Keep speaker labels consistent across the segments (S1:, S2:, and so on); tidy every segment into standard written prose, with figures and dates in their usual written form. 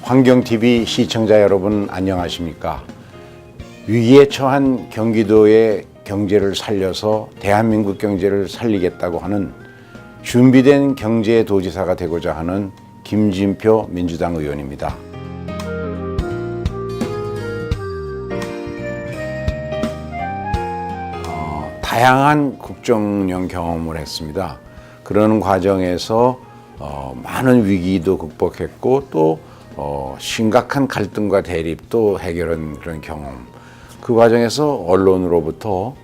S1: 환경TV 시청자 여러분 안녕하십니까? 위기에 처한 경기도의 경제를 살려서 대한민국 경제를 살리겠다고 하는 준비된 경제도지사가 되고자 하는 김진표 민주당 의원입니다. 다양한 국정운영 경험을 했습니다. 그런 과정에서 많은 위기도 극복했고 또 심각한 갈등과 대립도 해결한 그런 경험. 그 과정에서 언론으로부터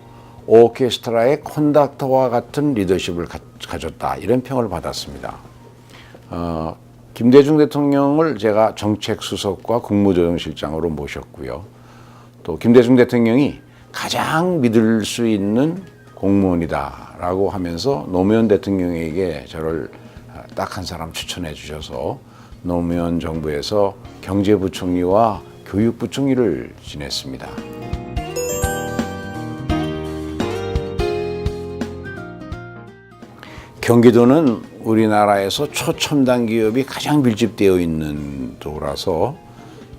S1: 오케스트라의 콘덕터와 같은 리더십을 가졌다, 이런 평을 받았습니다. 김대중 대통령을 제가 정책수석과 국무조정실장으로 모셨고요. 또 김대중 대통령이 가장 믿을 수 있는 공무원이다라고 하면서 노무현 대통령에게 저를 딱 한 사람 추천해 주셔서 노무현 정부에서 경제부총리와 교육부총리를 지냈습니다. 경기도는 우리나라에서 초첨단 기업이 가장 밀집되어 있는 도라서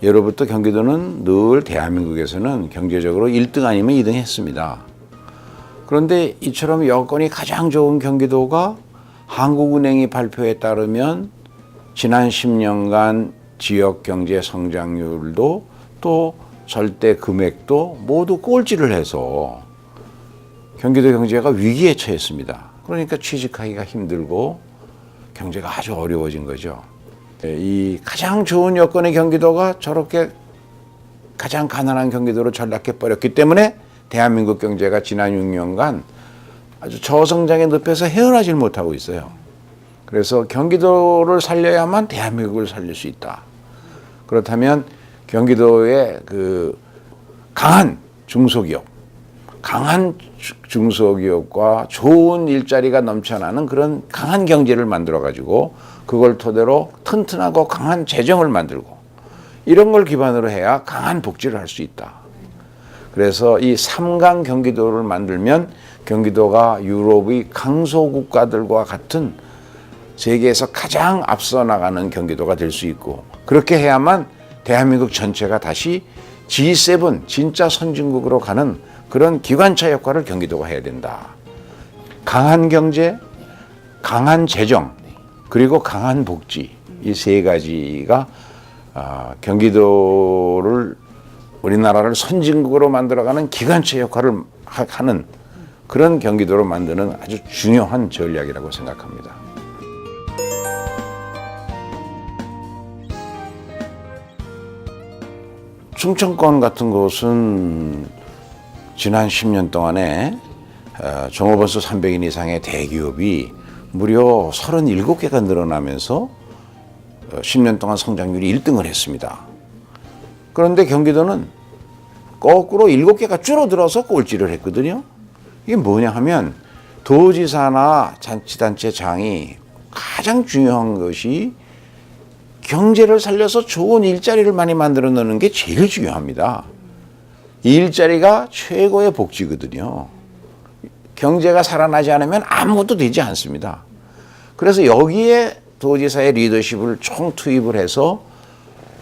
S1: 예로부터 경기도는 늘 대한민국에서는 경제적으로 1등 아니면 2등 했습니다. 그런데 이처럼 여건이 가장 좋은 경기도가 한국은행이 발표에 따르면 지난 10년간 지역 경제 성장률도 또 절대 금액도 모두 꼴찌를 해서 경기도 경제가 위기에 처했습니다. 그러니까 취직하기가 힘들고 경제가 아주 어려워진 거죠. 이 가장 좋은 여건의 경기도가 저렇게 가장 가난한 경기도로 전락해 버렸기 때문에 대한민국 경제가 지난 6년간 아주 저성장의 늪에서 헤어나질 못하고 있어요. 그래서 경기도를 살려야만 대한민국을 살릴 수 있다. 그렇다면 경기도의 그 강한 중소기업과 좋은 일자리가 넘쳐나는 그런 강한 경제를 만들어 가지고 그걸 토대로 튼튼하고 강한 재정을 만들고 이런 걸 기반으로 해야 강한 복지를 할 수 있다. 그래서 이 3강 경기도를 만들면 경기도가 유럽의 강소 국가들과 같은 세계에서 가장 앞서 나가는 경기도가 될 수 있고, 그렇게 해야만 대한민국 전체가 다시 G7 진짜 선진국으로 가는 그런 기관차 역할을 경기도가 해야 된다. 강한 경제, 강한 재정, 그리고 강한 복지, 이 세 가지가 경기도를 우리나라를 선진국으로 만들어가는 기관차 역할을 하는 그런 경기도로 만드는 아주 중요한 전략이라고 생각합니다. 충청권 같은 곳은 지난 10년 동안에 종업원수 300인 이상의 대기업이 무려 37개가 늘어나면서 10년 동안 성장률이 1등을 했습니다. 그런데 경기도는 거꾸로 7개가 줄어들어서 꼴찌를 했거든요. 이게 뭐냐 하면 도지사나 자치단체장이 가장 중요한 것이 경제를 살려서 좋은 일자리를 많이 만들어 놓는 게 제일 중요합니다. 이 일자리가 최고의 복지거든요. 경제가 살아나지 않으면 아무것도 되지 않습니다. 그래서 여기에 도지사의 리더십을 총투입을 해서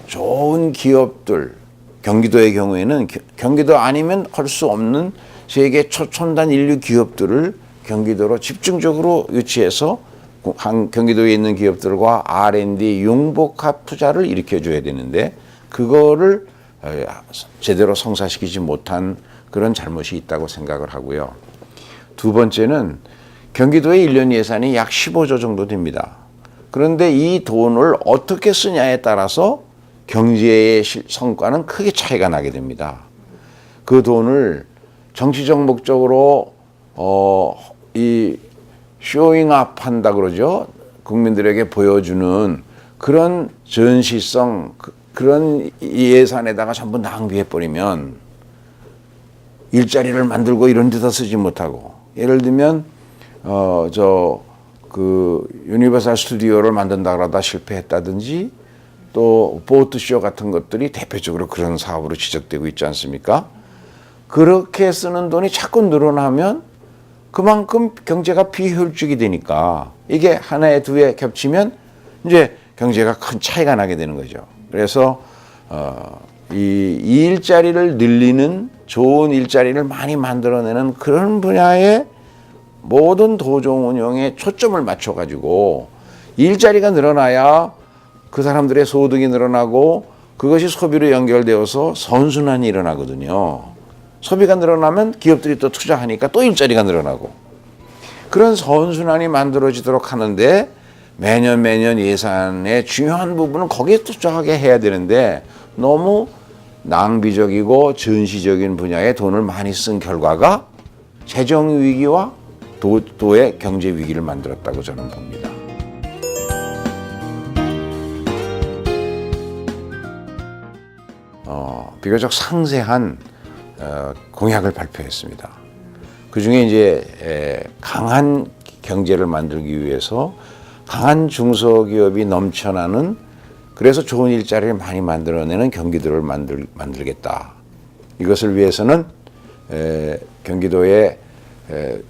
S1: 좋은 기업들, 경기도의 경우에는 경기도 아니면 할 수 없는 세계 초첨단 인류 기업들을 경기도로 집중적으로 유치해서 경기도에 있는 기업들과 R&D 융복합 투자를 일으켜줘야 되는데 그거를 제대로 성사시키지 못한 그런 잘못이 있다고 생각을 하고요. 두 번째는 경기도의 1년 예산이 약 15조 정도 됩니다. 그런데 이 돈을 어떻게 쓰냐에 따라서 경제의 성과는 크게 차이가 나게 됩니다. 그 돈을 정치적 목적으로 이 쇼잉업 한다 그러죠. 국민들에게 보여주는 그런 전시성, 그런 예산에다가 전부 낭비해버리면 일자리를 만들고 이런 데다 쓰지 못하고, 예를 들면 유니버설 스튜디오를 만든다 그러다 실패했다든지 또 보트쇼 같은 것들이 대표적으로 그런 사업으로 지적되고 있지 않습니까? 그렇게 쓰는 돈이 자꾸 늘어나면 그만큼 경제가 비효율적이 되니까 이게 하나에 두에 겹치면 이제 경제가 큰 차이가 나게 되는 거죠. 그래서 이 일자리를 늘리는 좋은 일자리를 많이 만들어내는 그런 분야의 모든 도종 운영에 초점을 맞춰가지고 일자리가 늘어나야 그 사람들의 소득이 늘어나고 그것이 소비로 연결되어서 선순환이 일어나거든요. 소비가 늘어나면 기업들이 또 투자하니까 또 일자리가 늘어나고 그런 선순환이 만들어지도록 하는데 매년 예산의 중요한 부분은 거기에 투자하게 해야 되는데 너무 낭비적이고 전시적인 분야에 돈을 많이 쓴 결과가 재정 위기와 도의 경제 위기를 만들었다고 저는 봅니다. 비교적 상세한 공약을 발표했습니다. 그 중에 이제 강한 경제를 만들기 위해서 강한 중소기업이 넘쳐나는 그래서 좋은 일자리를 많이 만들어내는 경기도를 만들겠다. 이것을 위해서는 경기도에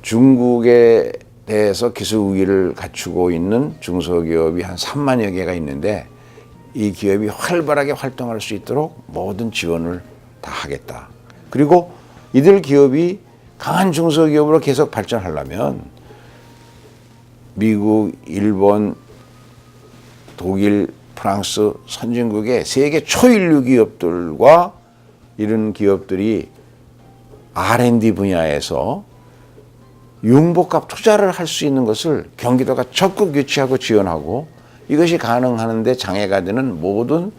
S1: 중국에 대해서 기술 우위를 갖추고 있는 중소기업이 한 3만여 개가 있는데 이 기업이 활발하게 활동할 수 있도록 모든 지원을 다 하겠다. 그리고 이들 기업이 강한 중소기업으로 계속 발전하려면 미국, 일본, 독일, 프랑스 선진국의 세계 초일류 기업들과 이런 기업들이 R&D 분야에서 융복합 투자를 할 수 있는 것을 경기도가 적극 유치하고 지원하고 이것이 가능하는데 장애가 되는 모든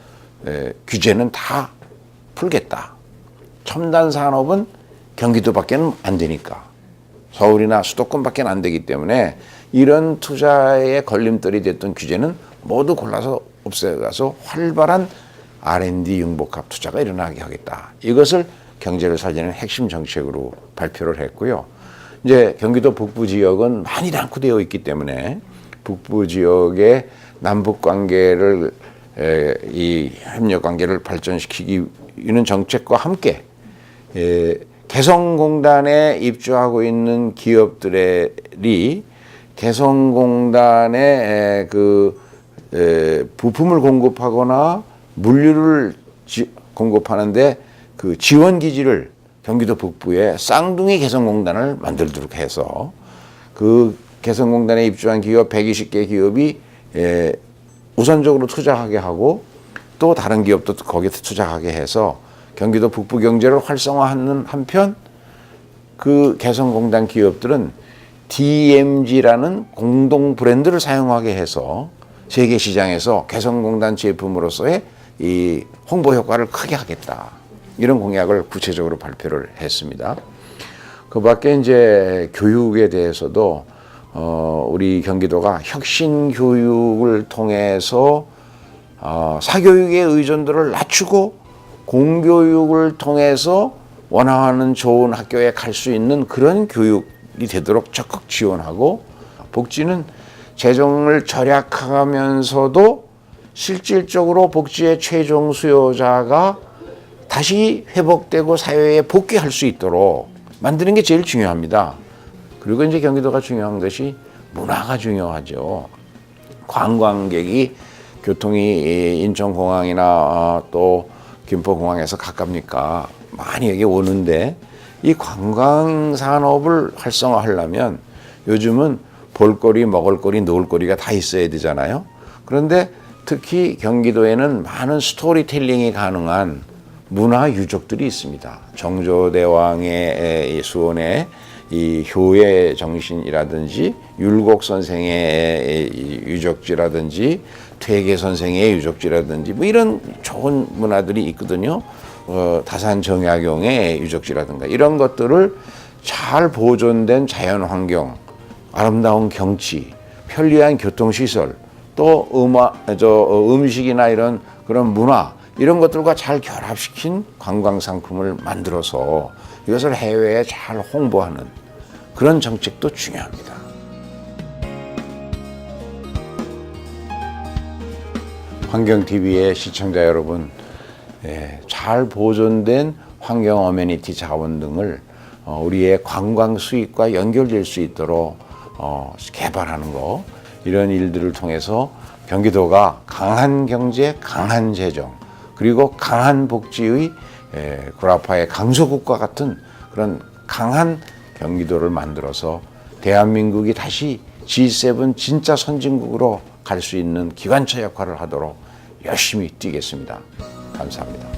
S1: 규제는 다 풀겠다. 첨단 산업은 경기도밖에는 안 되니까 서울이나 수도권밖에 안 되기 때문에 이런 투자에 걸림돌이 됐던 규제는 모두 골라서 없애가서 활발한 R&D 융복합 투자가 일어나게 하겠다. 이것을 경제를 살리는 핵심 정책으로 발표를 했고요. 이제 경기도 북부 지역은 많이 낙후되어 있기 때문에 북부 지역의 남북 관계를 이 협력 관계를 발전시키기는 정책과 함께 개성공단에 입주하고 있는 기업들이 개성공단에 부품을 공급하거나 물류를 공급하는데 그 지원 기지를 경기도 북부에 쌍둥이 개성공단을 만들도록 해서 그 개성공단에 입주한 기업 120개 기업이 우선적으로 투자하게 하고 또 다른 기업도 거기에 투자하게 해서 경기도 북부 경제를 활성화하는 한편 그 개성공단 기업들은 DMG라는 공동 브랜드를 사용하게 해서 세계 시장에서 개성공단 제품으로서의 이 홍보 효과를 크게 하겠다. 이런 공약을 구체적으로 발표를 했습니다. 그 밖에 이제 교육에 대해서도 우리 경기도가 혁신 교육을 통해서 사교육의 의존도를 낮추고 공교육을 통해서 원하는 좋은 학교에 갈 수 있는 그런 교육이 되도록 적극 지원하고 복지는 재정을 절약하면서도 실질적으로 복지의 최종 수요자가 다시 회복되고 사회에 복귀할 수 있도록 만드는 게 제일 중요합니다. 그리고 이제 경기도가 중요한 것이 문화가 중요하죠. 관광객이 교통이 인천공항이나 또 김포공항에서 가깝니까 많이 여기 오는데 이 관광산업을 활성화하려면 요즘은 볼거리, 먹을거리, 놀거리가 다 있어야 되잖아요. 그런데 특히 경기도에는 많은 스토리텔링이 가능한 문화 유적들이 있습니다. 정조대왕의 수원의 이 효의 정신이라든지 율곡 선생의 유적지라든지 퇴계 선생의 유적지라든지 뭐 이런 좋은 문화들이 있거든요. 다산 정약용의 유적지라든가 이런 것들을 잘 보존된 자연 환경, 아름다운 경치, 편리한 교통시설, 또 음식이나 이런 그런 문화 이런 것들과 잘 결합시킨 관광 상품을 만들어서 이것을 해외에 잘 홍보하는 그런 정책도 중요합니다. 환경TV의 시청자 여러분, 잘 보존된 환경 어메니티 자원 등을 우리의 관광 수익과 연결될 수 있도록 개발하는 거, 이런 일들을 통해서 경기도가 강한 경제, 강한 재정, 그리고 강한 복지의 구라파의 강서국과 같은 그런 강한 경기도를 만들어서 대한민국이 다시 G7 진짜 선진국으로 갈 수 있는 기관차 역할을 하도록 열심히 뛰겠습니다. 감사합니다.